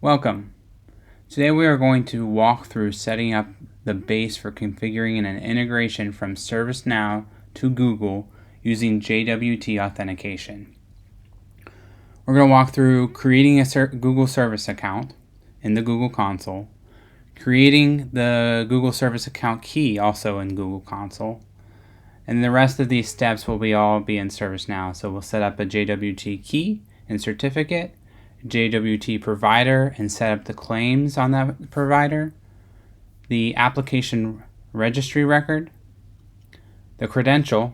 Welcome. Today we are going to walk through setting up the base for configuring an integration from ServiceNow to Google using JWT Authentication. We're going to walk through creating a Google Service account in the Google Console, creating the Google Service account key also in Google Console, and the rest of these steps will all be in ServiceNow. So we'll set up a JWT Key and Certificate, JWT Provider, and set up the claims on that provider, the application registry record, the credential,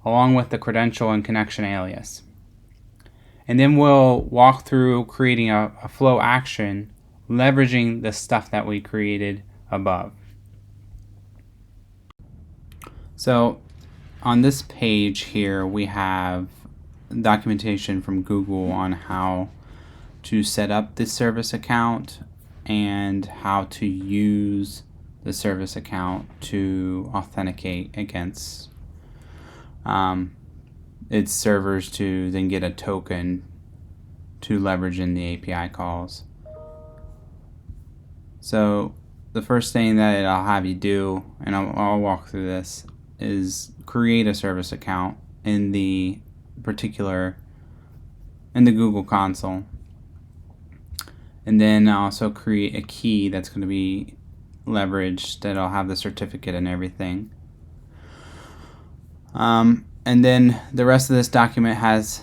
along with the credential and connection alias. And then we'll walk through creating a flow action leveraging the stuff that we created above. So on this page here, we have documentation from Google on how to set up this service account and how to use the service account to authenticate against its servers to then get a token to leverage in the API calls. So the first thing that I'll have you do, and I'll walk through this, is create a service account in the Google Console. And then also create a key that's going to be leveraged, that'll have the certificate and everything. And then the rest of this document has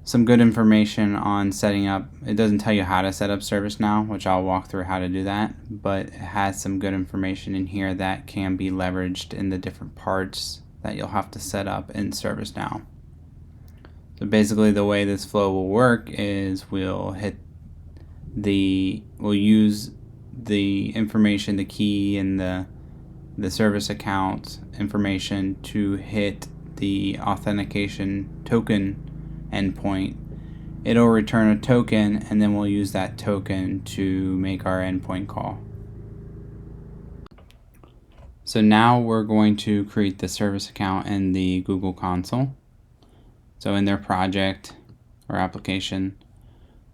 some good information on setting up. It doesn't tell you how to set up ServiceNow, which I'll walk through how to do that, but it has some good information in here that can be leveraged in the different parts that you'll have to set up in ServiceNow. So basically the way this flow will work is we'll use the information, the key and the service account information to hit the authentication token endpoint. It'll return a token, and then we'll use that token to make our endpoint call. So now we're going to create the service account in the Google Console. So in their project or application,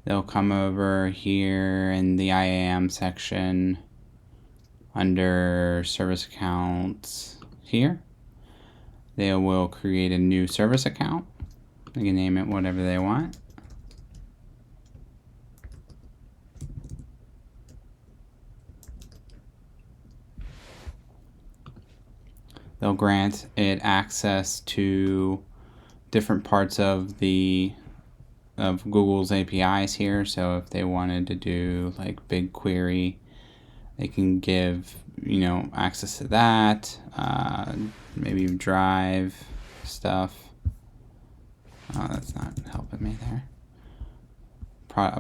they'll come over here in the IAM section under service accounts here. They will create a new service account. They can name it whatever they want. They'll grant it access to different parts of Google's APIs here. So if they wanted to do like BigQuery, they can give access to that. Maybe Drive stuff. Oh, that's not helping me there.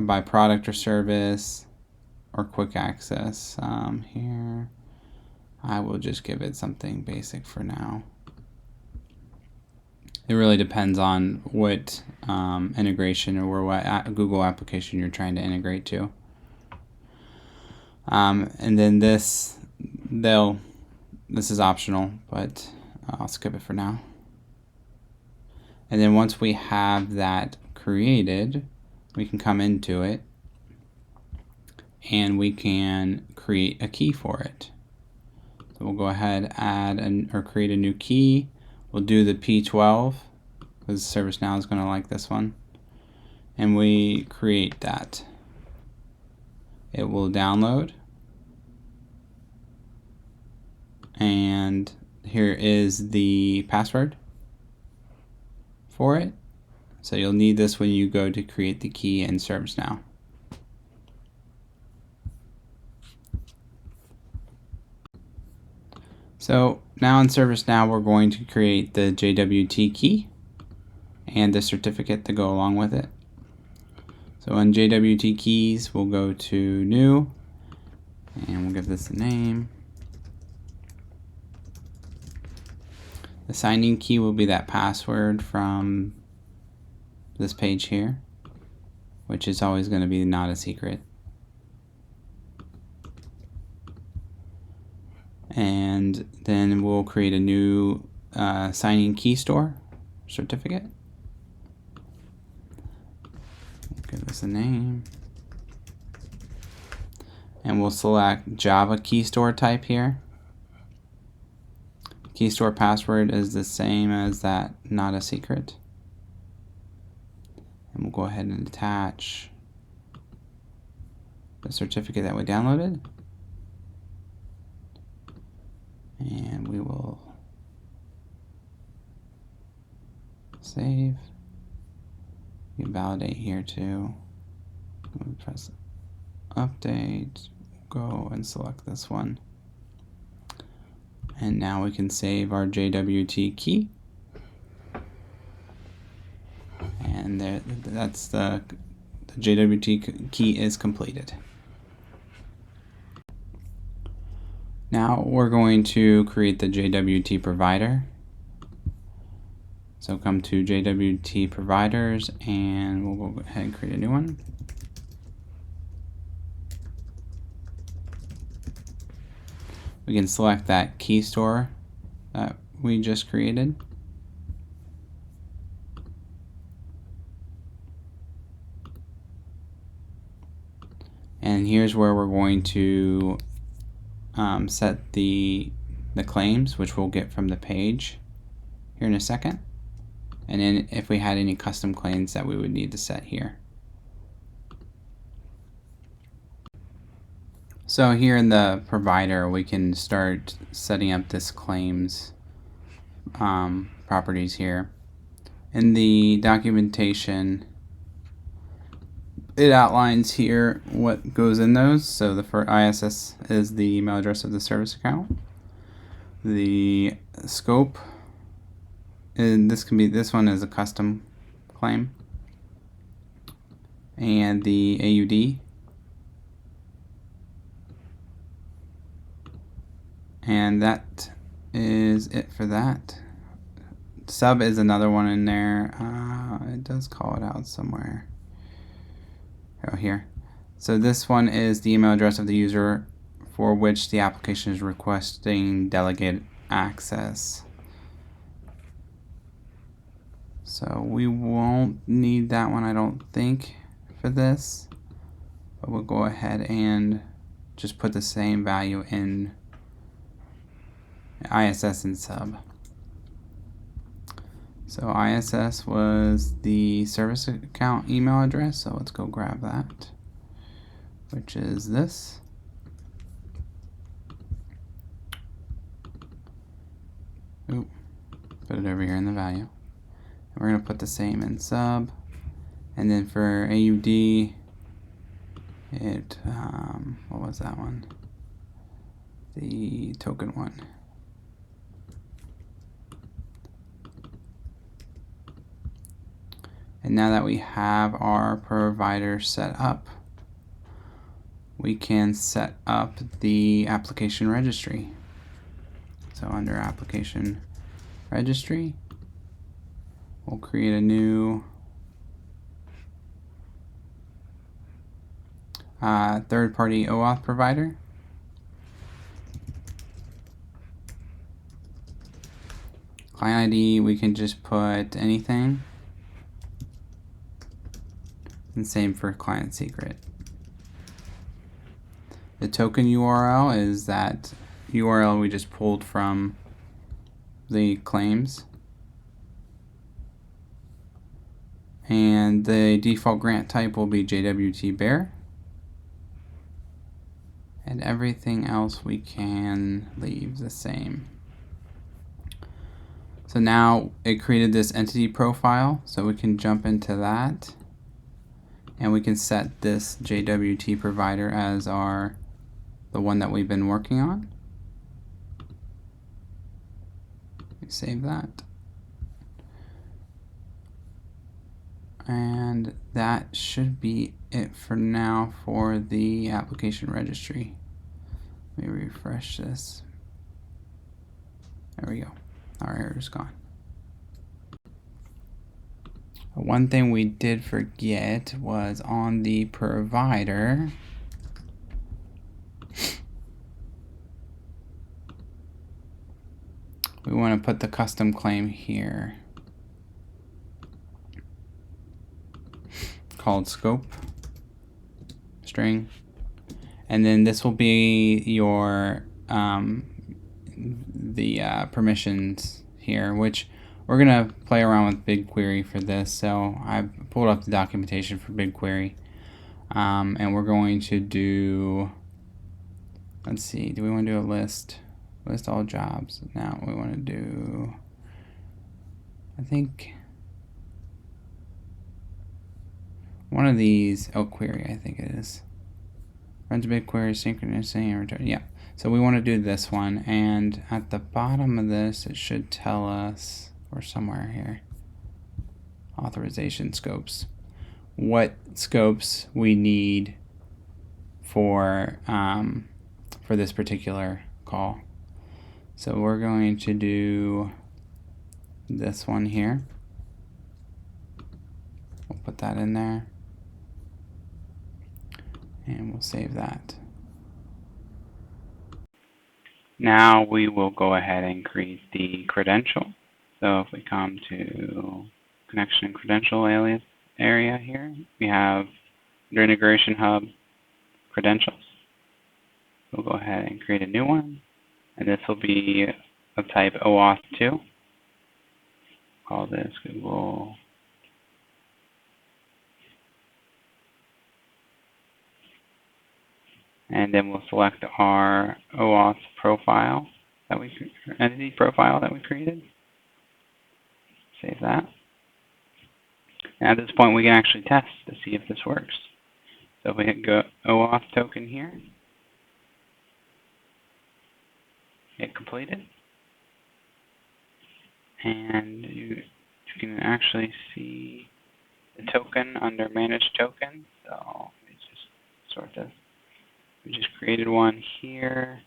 By product or service or quick access. Here, I will just give it something basic for now. It really depends on what integration or what Google application you're trying to integrate to. And then this is optional, but I'll skip it for now. And then once we have that created, we can come into it and we can create a key for it. So we'll go ahead, or create a new key. We'll do the P12 because ServiceNow is going to like this one. And we create that. It will download. And here is the password for it. So you'll need this when you go to create the key in ServiceNow. So now in ServiceNow, we're going to create the JWT key and the certificate to go along with it. So in JWT keys, we'll go to new, and we'll give this a name. The signing key will be that password from this page here, which is always going to be not a secret. And then we'll create a new signing key store certificate. Give this a name. and we'll select Java key store type here. Key store password is the same as that, not a secret. And we'll go ahead and attach the certificate that we downloaded. And we will save. You can validate here too. We'll press update, go and select this one. And now we can save our JWT key. And there, that's the JWT key is completed. Now we're going to create the JWT Provider. So come to JWT Providers and we'll go ahead and create a new one. We can select that key store that we just created. And here's where we're going to set the claims, which we'll get from the page here in a second. And then if we had any custom claims that we would need to set here. So here in the provider, we can start setting up this claims properties here. In the documentation, it outlines here what goes in those. So the first ISS is the email address of the service account. The scope, and this one is a custom claim. And the AUD. And that is it for that. Sub is another one in there. It does call it out somewhere. Oh, here. So this one is the email address of the user for which the application is requesting delegate access. So we won't need that one, I don't think, for this. But we'll go ahead and just put the same value in ISS and sub. So ISS was the service account email address, so let's go grab that, which is this. Ooh, put it over here in the value. And we're going to put the same in sub. And then for AUD, it, what was that one? The token one. And now that we have our provider set up, we can set up the application registry. So under application registry, we'll create a new third-party OAuth provider. Client ID, we can just put anything. And same for client secret. The token URL is that URL we just pulled from the claims. And the default grant type will be JWT bear. And everything else we can leave the same. So now it created this entity profile, so we can jump into that. And we can set this JWT provider as the one that we've been working on. Save that. And that should be it for now for the application registry. Let me refresh this. There we go. Our error is gone. One thing we did forget was on the provider. We want to put the custom claim here called scope string, And then this will be your permissions here, which we're gonna play around with BigQuery for this. So I pulled up the documentation for BigQuery, and we're going to do. Let's see. Do we want to do a list all jobs? Now we want to do. I think one of these. Oh, query. I think it is. Runs BigQuery synchronously and return. Yeah. So we want to do this one, and at the bottom of this, it should tell us, or somewhere here, authorization scopes, what scopes we need for this particular call. So we're going to do this one here. We'll put that in there, and we'll save that. Now we will go ahead and create the credential. So if we come to connection and credential alias area here, we have under integration hub credentials. We'll go ahead and create a new one, and this will be of type OAuth 2. Call this Google. And then we'll select our OAuth profile entity profile that we created. Save that. And at this point, we can actually test to see if this works. So if we hit go OAuth token here, hit completed, and you can actually see the token under manage token. So let me just sort this. We just created one here,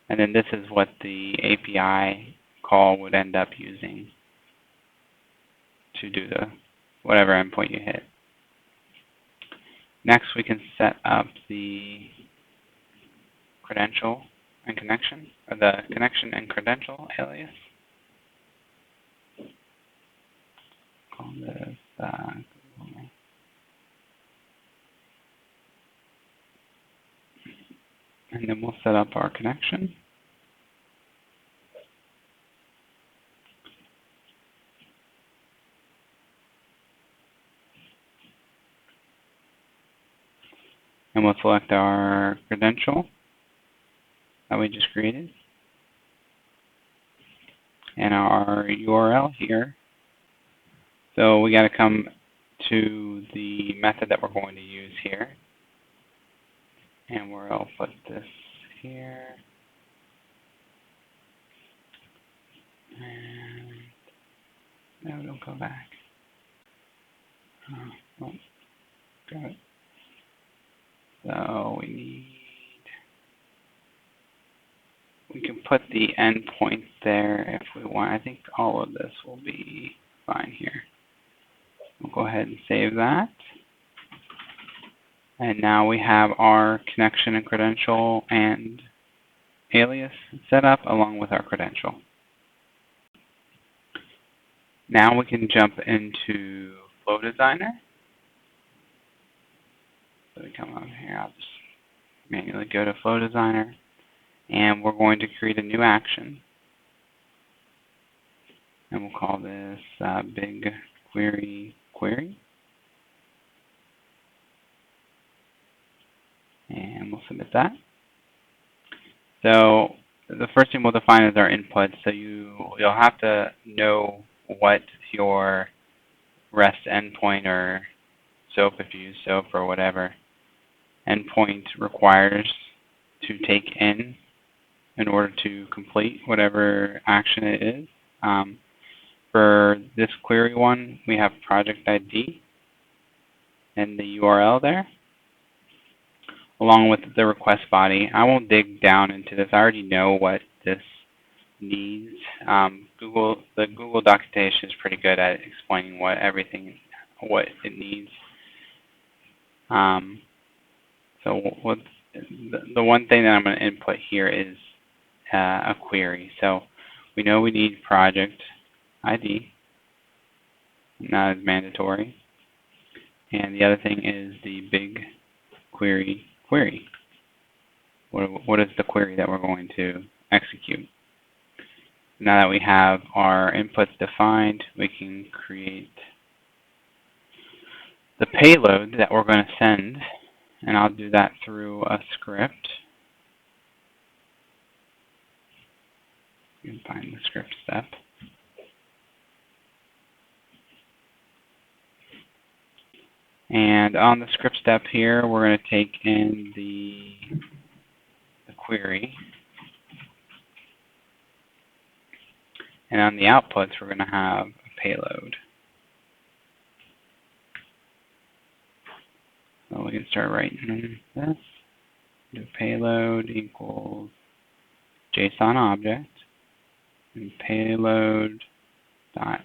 and then this is what the API call would end up using to do the whatever endpoint you hit. Next, we can set up the credential and connection, or the connection and credential alias. Call this Google. And then we'll set up our connection. And we'll select our credential that we just created. And our URL here. So we got to come to the method that we're going to use here. And where I'll put this here. And no, don't go back. Well, got it. So we can put the endpoint there if we want. I think all of this will be fine here. We'll go ahead and save that. And now we have our connection and credential and alias set up along with our credential. Now we can jump into Flow Designer. So we come over here, I'll just manually go to Flow Designer, and we're going to create a new action. And we'll call this BigQuery query. And we'll submit that. So the first thing we'll define is our input. So you'll have to know what your REST endpoint or SOAP, if you use SOAP or whatever, endpoint requires to take in order to complete whatever action it is. For this query one, we have project ID and the URL there, along with the request body. I won't dig down into this. I already know what this needs. The Google documentation is pretty good at explaining what it needs. So the one thing that I'm going to input here is a query. So we know we need project ID. That is mandatory. And the other thing is the query. What is the query that we're going to execute? Now that we have our inputs defined, we can create the payload that we're going to send, and I'll do that through a script. You can find the script step. And on the script step here, we're going to take in the query. And on the outputs, we're going to have a payload. So we can start writing this. Do payload equals JSON object. And payload dot.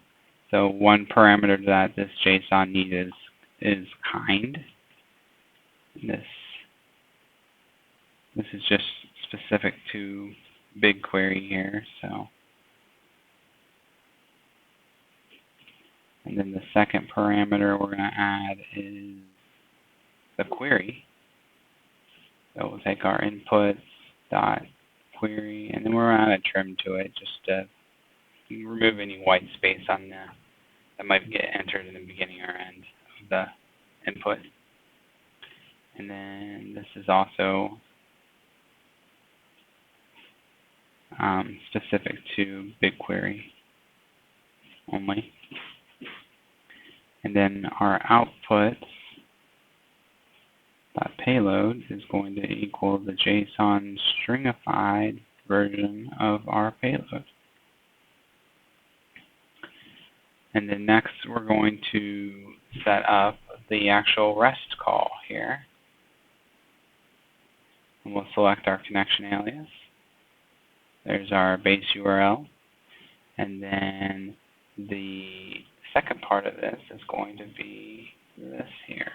So one parameter that this JSON needs is kind. This is just specific to BigQuery here. So, and then the second parameter we're going to add is the query. So we'll take our inputs dot query, and then we're going to add a trim to it just to remove any white space on that might get entered in the beginning or end of the input. And then this is also specific to BigQuery only. And then our outputs payload is going to equal the JSON stringified version of our payload. And then next we're going to set up the actual REST call here. And we'll select our connection alias. There's our base URL. And then the second part of this is going to be this here.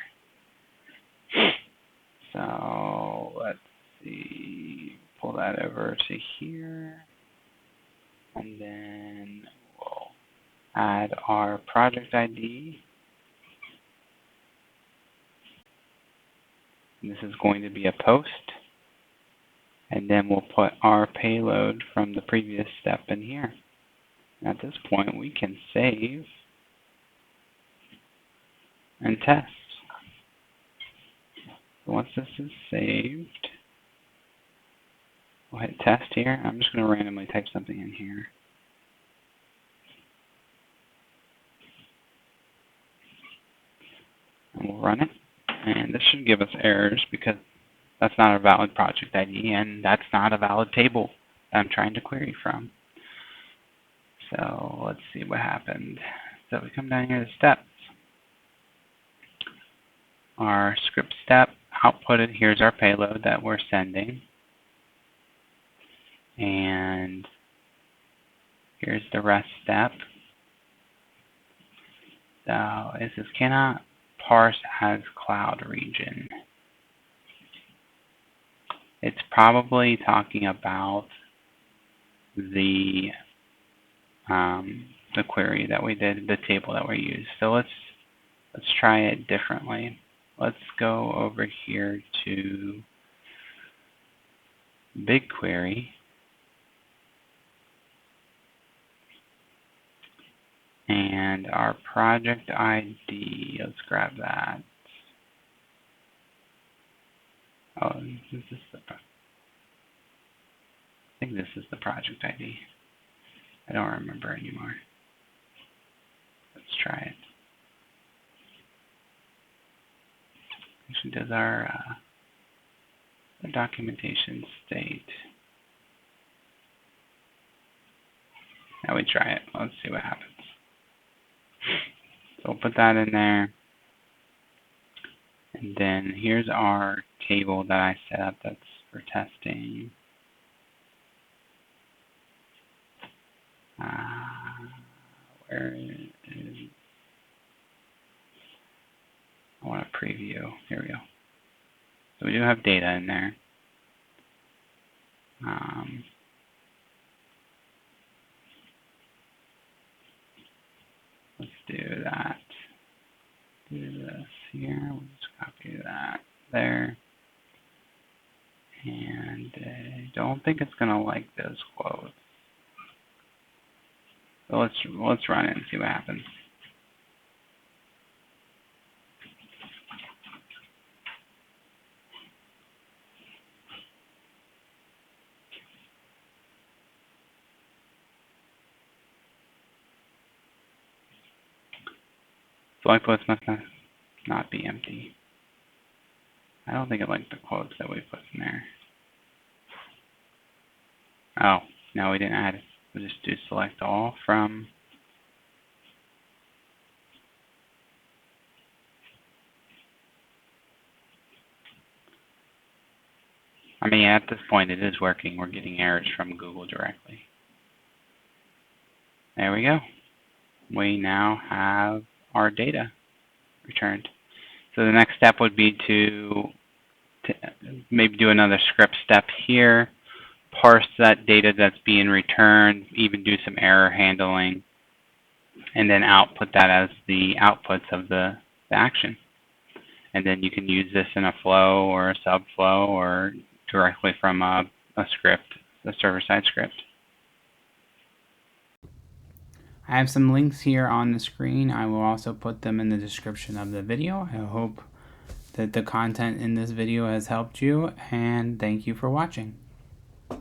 So let's see, pull that over to here. And then we'll add our project ID. And this is going to be a post. And then we'll put our payload from the previous step in here. And at this point, we can save and test. So once this is saved, we'll hit test here. I'm just going to randomly type something in here. And we'll run it. And this should give us errors because that's not a valid project ID and that's not a valid table that I'm trying to query from. So let's see what happened. So we come down here to steps. Our script step outputted, here's our payload that we're sending. And here's the REST step. So it says cannot parse as cloud region. It's probably talking about the query that we did, the table that we used. So let's try it differently. Let's go over here to BigQuery. And our project ID, let's grab that. Oh, I think this is the project ID. I don't remember anymore. Let's try it. Actually, does our documentation state? Now we try it. Let's see what happens. So we'll put that in there. And then here's our table that I set up that's for testing. Where is, I want a preview. Here we go. So we do have data in there. Let's do that. Do this here. We'll just copy that there. don't think it's gonna like those quotes. So let's run it and see what happens. Select quotes must not be empty. I don't think it liked the quotes that we put in there. Oh, no, we didn't add it. We'll just do select all from. I mean, at this point, it is working. We're getting errors from Google directly. There we go. We now have our data returned. So the next step would be to maybe do another script step here, parse that data that's being returned, even do some error handling, and then output that as the outputs of the action. And then you can use this in a flow or a subflow or directly from a script, a server-side script. I have some links here on the screen. I will also put them in the description of the video. I hope that the content in this video has helped you, and thank you for watching.